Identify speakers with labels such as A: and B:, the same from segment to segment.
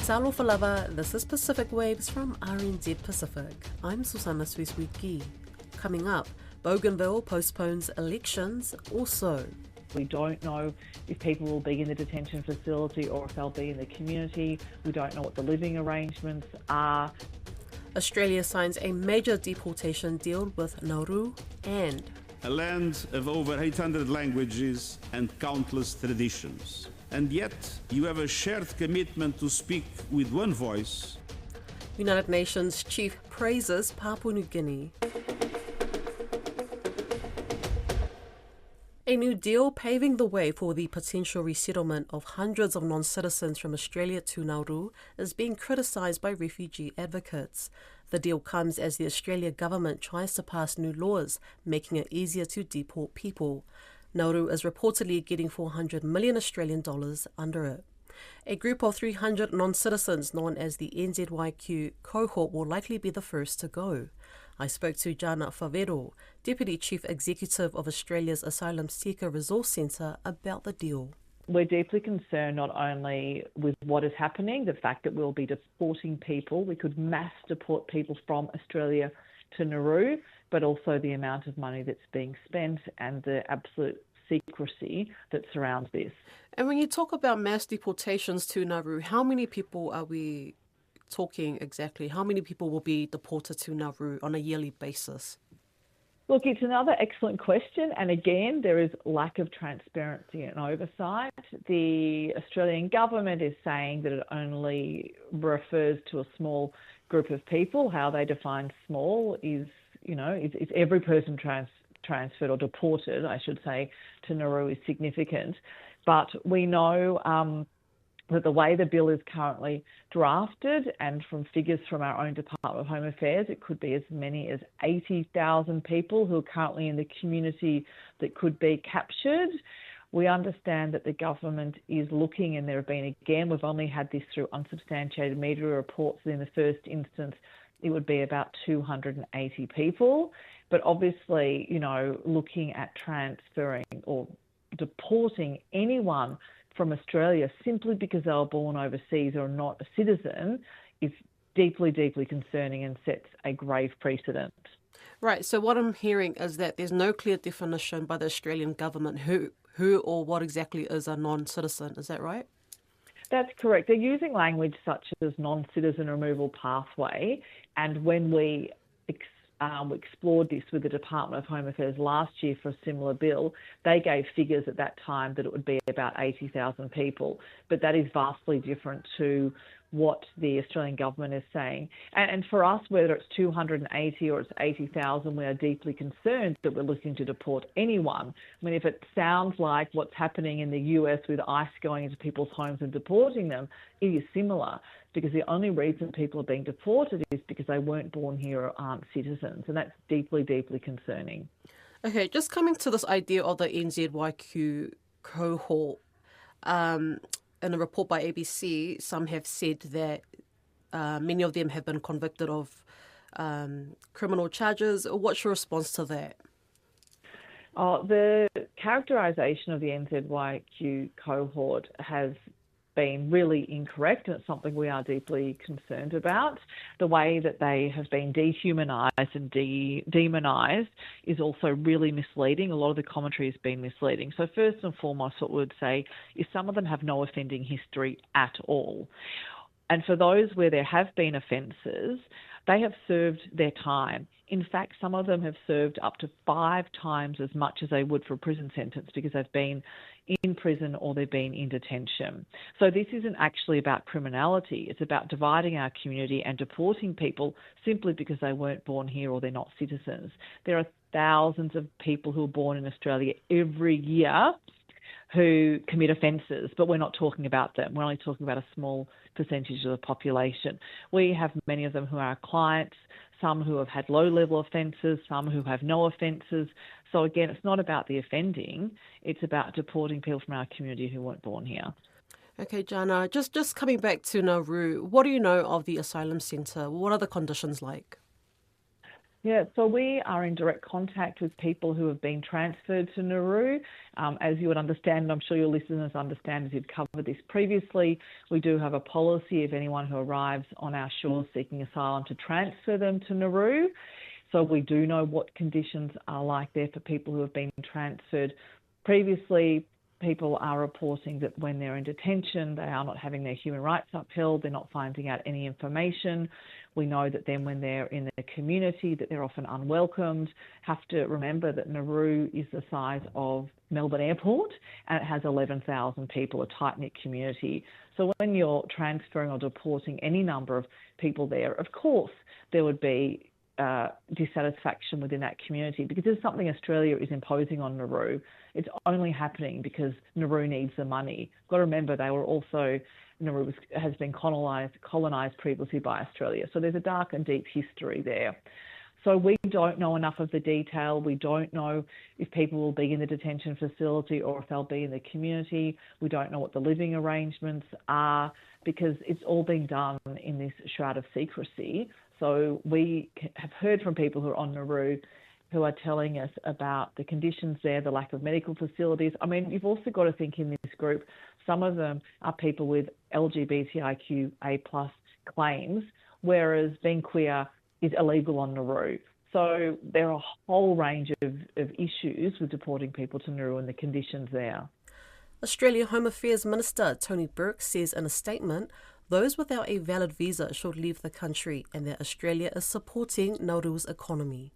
A: Talofa lava, this is Pacific Waves from RNZ Pacific. I'm Susanna Suiswiki. Coming up, Bougainville postpones elections also.
B: We don't know if people will be in the detention facility or if they'll be in the community. We don't know what the living arrangements are.
A: Australia signs a major deportation deal with Nauru, and
C: a land of over 800 languages and countless traditions. And yet, you have a shared commitment to speak with one voice.
A: United Nations chief praises Papua New Guinea. A new deal paving the way for the potential resettlement of hundreds of non-citizens from Australia to Nauru is being criticised by refugee advocates. The deal comes as the Australian government tries to pass new laws, making it easier to deport people. Nauru is reportedly getting 400 million Australian dollars under it. A group of 300 non-citizens known as the NZYQ cohort will likely be the first to go. I spoke to Jana Favero, Deputy Chief Executive of Australia's Asylum Seeker Resource Centre, about the deal.
B: We're deeply concerned not only with what is happening, the fact that we'll be deporting people, we could mass deport people from Australia to Nauru, but also the amount of money that's being spent and the absolute secrecy that surrounds this.
A: And when you talk about mass deportations to Nauru, how many people are we talking exactly? How many people will be deported to Nauru on a yearly basis?
B: Look, it's another excellent question. And again, there is lack of transparency and oversight. The Australian government is saying that it only refers to a small group of people. How they define small is, if every person transferred or deported, I should say, to Nauru is significant. But we know that the way the bill is currently drafted, and from figures from our own Department of Home Affairs, it could be as many as 80,000 people who are currently in the community that could be captured. We understand that the government is looking, and there have been, again, we've only had this through unsubstantiated media reports, that in the first instance it would be about 280 people. But obviously, looking at transferring or deporting anyone from Australia simply because they were born overseas or not a citizen is deeply, deeply concerning and sets a grave precedent.
A: Right. So what I'm hearing is that there's no clear definition by the Australian government who or what exactly is a non-citizen. Is that right?
B: That's correct. They're using language such as non-citizen removal pathway. And when we explored this with the Department of Home Affairs last year for a similar bill, they gave figures at that time that it would be about 80,000 people. But that is vastly different to what the Australian government is saying. And for us, whether it's 280 or it's 80,000, we are deeply concerned that we're looking to deport anyone. I mean, if it sounds like what's happening in the US with ICE going into people's homes and deporting them, it is similar, because the only reason people are being deported is because they weren't born here or aren't citizens. And that's deeply, deeply concerning.
A: Okay, just coming to this idea of the NZYQ cohort, in a report by ABC, some have said that many of them have been convicted of criminal charges. What's your response to that?
B: The characterisation of the NZYQ cohort has been really incorrect, and it's something we are deeply concerned about. The way that they have been dehumanised and demonised is also really misleading. A lot of the commentary has been misleading. So first and foremost, what we would say is some of them have no offending history at all. And for those where there have been offences, they have served their time. In fact, some of them have served up to 5 times as much as they would for a prison sentence because they've been in prison or they've been in detention. So this isn't actually about criminality. It's about dividing our community and deporting people simply because they weren't born here or they're not citizens. There are thousands of people who are born in Australia every year who commit offences, but we're not talking about them. We're only talking about a small percentage of the population. We have many of them who are our clients, some who have had low-level offences, some who have no offences. So again, it's not about the offending, it's about deporting people from our community who weren't born here.
A: Okay, Jana, just coming back to Nauru, what do you know of the asylum centre? What are the conditions like?
B: Yeah, so we are in direct contact with people who have been transferred to Nauru. As you would understand, and I'm sure your listeners understand as you've covered this previously, we do have a policy of anyone who arrives on our shores seeking asylum to transfer them to Nauru. So we do know what conditions are like there for people who have been transferred. Previously, people are reporting that when they're in detention, they are not having their human rights upheld, they're not finding out any information. We know that then when they're in the community, that they're often unwelcomed. Have to remember that Nauru is the size of Melbourne Airport and it has 11,000 people, a tight-knit community. So when you're transferring or deporting any number of people there, of course, there would be dissatisfaction within that community because there's something Australia is imposing on Nauru. It's only happening because Nauru needs the money. You've got to remember Nauru has been colonised previously by Australia. So there's a dark and deep history there. So we don't know enough of the detail. We don't know if people will be in the detention facility or if they'll be in the community. We don't know what the living arrangements are because it's all been done in this shroud of secrecy. So we have heard from people who are on Nauru who are telling us about the conditions there, the lack of medical facilities. I mean, you've also got to think in this group, some of them are people with LGBTIQA+ claims, whereas being queer is illegal on Nauru. So there are a whole range of issues with deporting people to Nauru and the conditions there.
A: Australia Home Affairs Minister Tony Burke says in a statement, those without a valid visa should leave the country and that Australia is supporting Nauru's economy.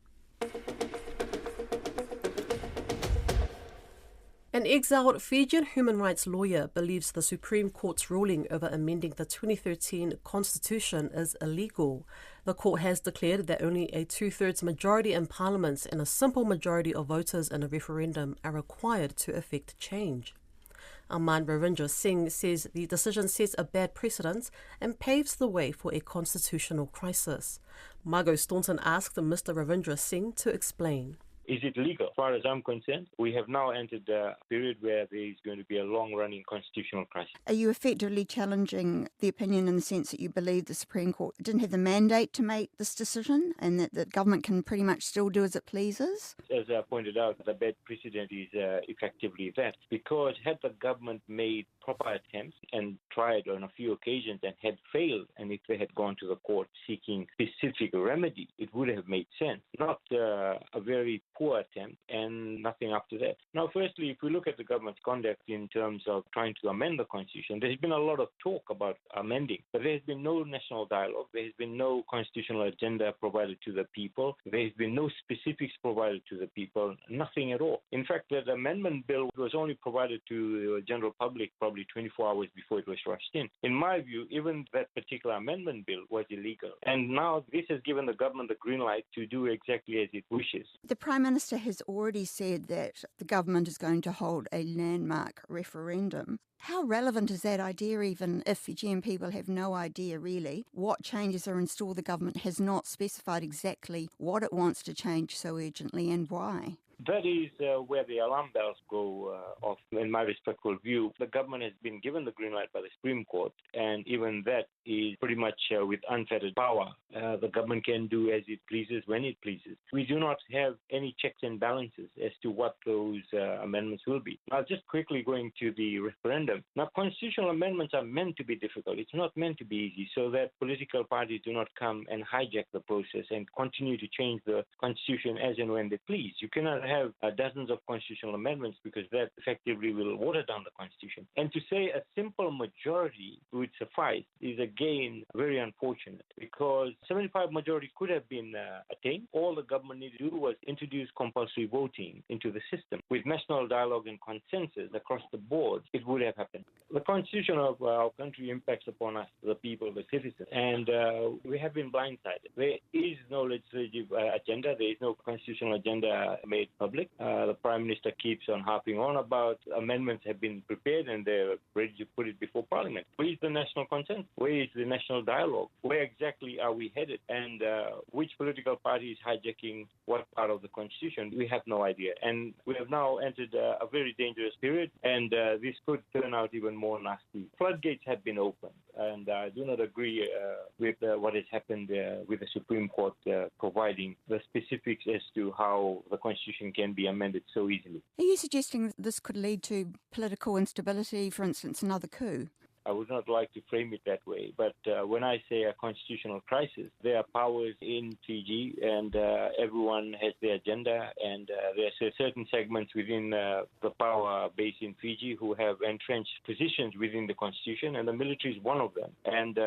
A: An exiled Fijian human rights lawyer believes the Supreme Court's ruling over amending the 2013 Constitution is illegal. The court has declared that only a two-thirds majority in Parliament and a simple majority of voters in a referendum are required to effect change. Armand Ravindra Singh says the decision sets a bad precedent and paves the way for a constitutional crisis. Margot Staunton asked Mr. Ravindra Singh to explain.
D: Is it legal? As far as I'm concerned, we have now entered a period where there is going to be a long-running constitutional crisis.
E: Are you effectively challenging the opinion in the sense that you believe the Supreme Court didn't have the mandate to make this decision and that the government can pretty much still do as it pleases?
D: As I pointed out, the bad precedent is effectively that. Because had the government made proper attempts and tried on a few occasions and had failed, and if they had gone to the court seeking specific remedy, it would have made sense. Not a very poor attempt and nothing after that. Now, firstly, if we look at the government's conduct in terms of trying to amend the Constitution, there's been a lot of talk about amending, but there has been no national dialogue. There has been no constitutional agenda provided to the people. There has been no specifics provided to the people, nothing at all. In fact, the amendment bill was only provided to the general public probably 24 hours before it was rushed in. In my view, even that particular amendment bill was illegal. And now this has given the government the green light to do exactly as it wishes.
E: The Prime Minister has already said that the government is going to hold a landmark referendum. How relevant is that idea, even if Fijian people have no idea really what changes are in store? The government has not specified exactly what it wants to change so urgently and why.
D: That is where the alarm bells go off, in my respectful view. The government has been given the green light by the Supreme Court, and even that is pretty much with unfettered power. The government can do as it pleases when it pleases. We do not have any checks and balances as to what those amendments will be. Now, just quickly going to the referendum. Now, constitutional amendments are meant to be difficult. It's not meant to be easy, so that political parties do not come and hijack the process and continue to change the Constitution as and when they please. You cannot have dozens of constitutional amendments because that effectively will water down the Constitution. And to say a simple majority would suffice is again very unfortunate because 75 majority could have been attained. All the government needed to do was introduce compulsory voting into the system. With national dialogue and consensus across the board, it would have happened. The Constitution of our country impacts upon us, the people, the citizens, and we have been blindsided. There is no legislative agenda. There is no constitutional agenda made public. The Prime Minister keeps on harping on about amendments have been prepared and they're ready to put it before Parliament. Where is the national consensus? consensus? Where is the national dialogue? Where exactly are we headed? And which political party is hijacking what part of the constitution? We have no idea. And we have now entered a very dangerous period, and this could turn out even more nasty. Floodgates have been opened, and I do not agree with what has happened with the Supreme Court providing the specifics as to how the constitution can be amended so easily.
E: Are you suggesting that this could lead to political instability, for instance, another coup?
D: I would not like to frame it that way, but when I say a constitutional crisis, there are powers in Fiji, and everyone has their agenda, and there are certain segments within the power base in Fiji who have entrenched positions within the constitution, and the military is one of them. And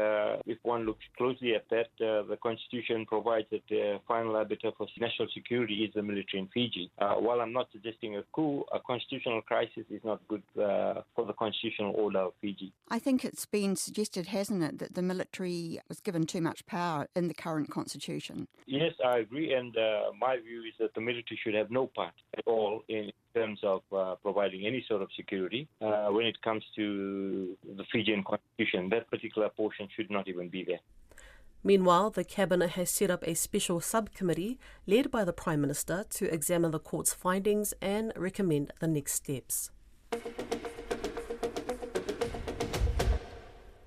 D: if one looks closely at that, the constitution provides that the final arbiter for national security is the military in Fiji. While I'm not suggesting a coup, a constitutional crisis is not good for the constitutional order of Fiji.
E: I think it's been suggested, hasn't it, that the military was given too much power in the current constitution?
D: Yes, I agree, and my view is that the military should have no part at all in terms of providing any sort of security when it comes to the Fijian constitution. That particular portion should not even be there.
A: Meanwhile, the Cabinet has set up a special subcommittee led by the Prime Minister to examine the court's findings and recommend the next steps.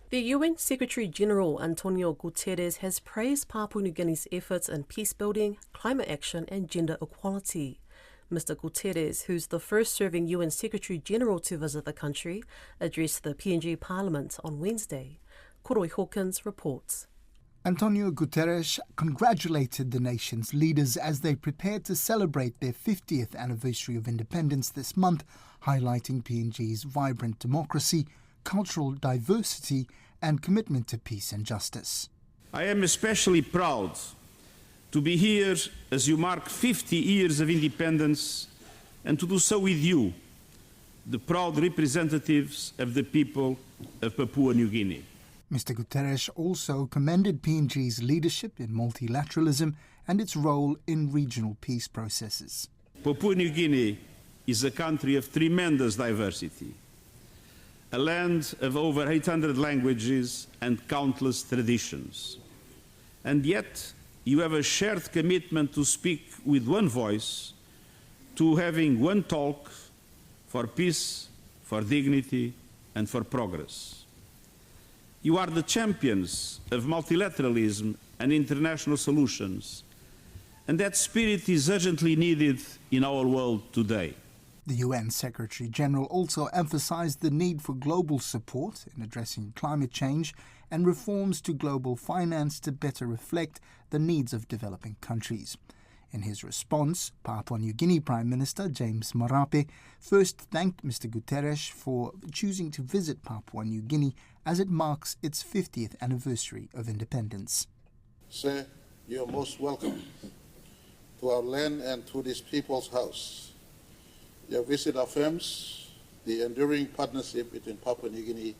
A: The UN Secretary-General Antonio Guterres has praised Papua New Guinea's efforts in peace-building, climate action and gender equality. Mr Guterres, who's the first serving UN Secretary-General to visit the country, addressed the PNG Parliament on Wednesday. Koroi Hawkins reports.
F: Antonio Guterres congratulated the nation's leaders as they prepared to celebrate their 50th anniversary of independence this month, highlighting PNG's vibrant democracy, cultural diversity and commitment to peace and justice.
C: I am especially proud to be here as you mark 50 years of independence and to do so with you, the proud representatives of the people of Papua New Guinea.
F: Mr Guterres also commended PNG's leadership in multilateralism and its role in regional peace processes.
C: Papua New Guinea is a country of tremendous diversity, a land of over 800 languages and countless traditions. And yet, you have a shared commitment to speak with one voice, to having one talk for peace, for dignity, and for progress. You are the champions of multilateralism and international solutions, and that spirit is urgently needed in our world today.
F: The UN Secretary-General also emphasized the need for global support in addressing climate change and reforms to global finance to better reflect the needs of developing countries. In his response, Papua New Guinea Prime Minister James Marape first thanked Mr Guterres for choosing to visit Papua New Guinea as it marks its 50th anniversary of independence.
G: Sir, you are most welcome to our land and to this people's house. Your visit affirms the enduring partnership between Papua New Guinea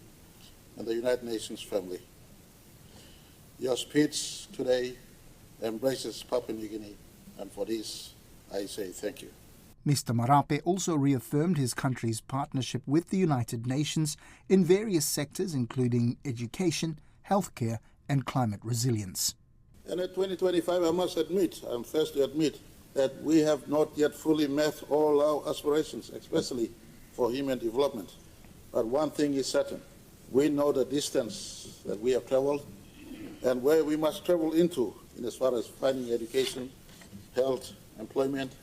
G: and the United Nations family. Your speech today embraces Papua New Guinea, and for this I say thank you.
F: Mr Marape also reaffirmed his country's partnership with the United Nations in various sectors including education, healthcare and climate resilience.
G: And in 2025, I'm first to admit that we have not yet fully met all our aspirations, especially for human development. But one thing is certain, we know the distance that we have traveled and where we must travel into in as far as finding education, health, employment,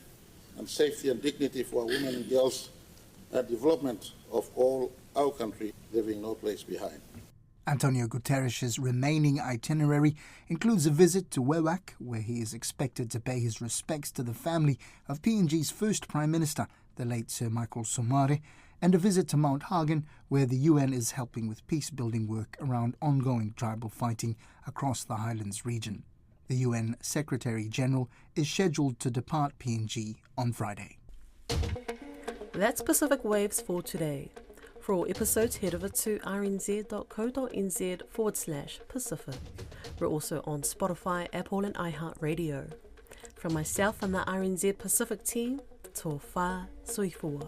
G: and safety and dignity for our women and girls, and development of all our country, leaving no place behind.
F: Antonio Guterres' remaining itinerary includes a visit to Wewak, where he is expected to pay his respects to the family of PNG's first Prime Minister, the late Sir Michael Somare, and a visit to Mount Hagen, where the UN is helping with peace-building work around ongoing tribal fighting across the Highlands region. The UN Secretary-General is scheduled to depart PNG on Friday.
A: That's Pacific Waves for today. For all episodes, head over to rnz.co.nz/Pacific. We're also on Spotify, Apple and iHeartRadio. From myself and the RNZ Pacific team, tō whā soifua.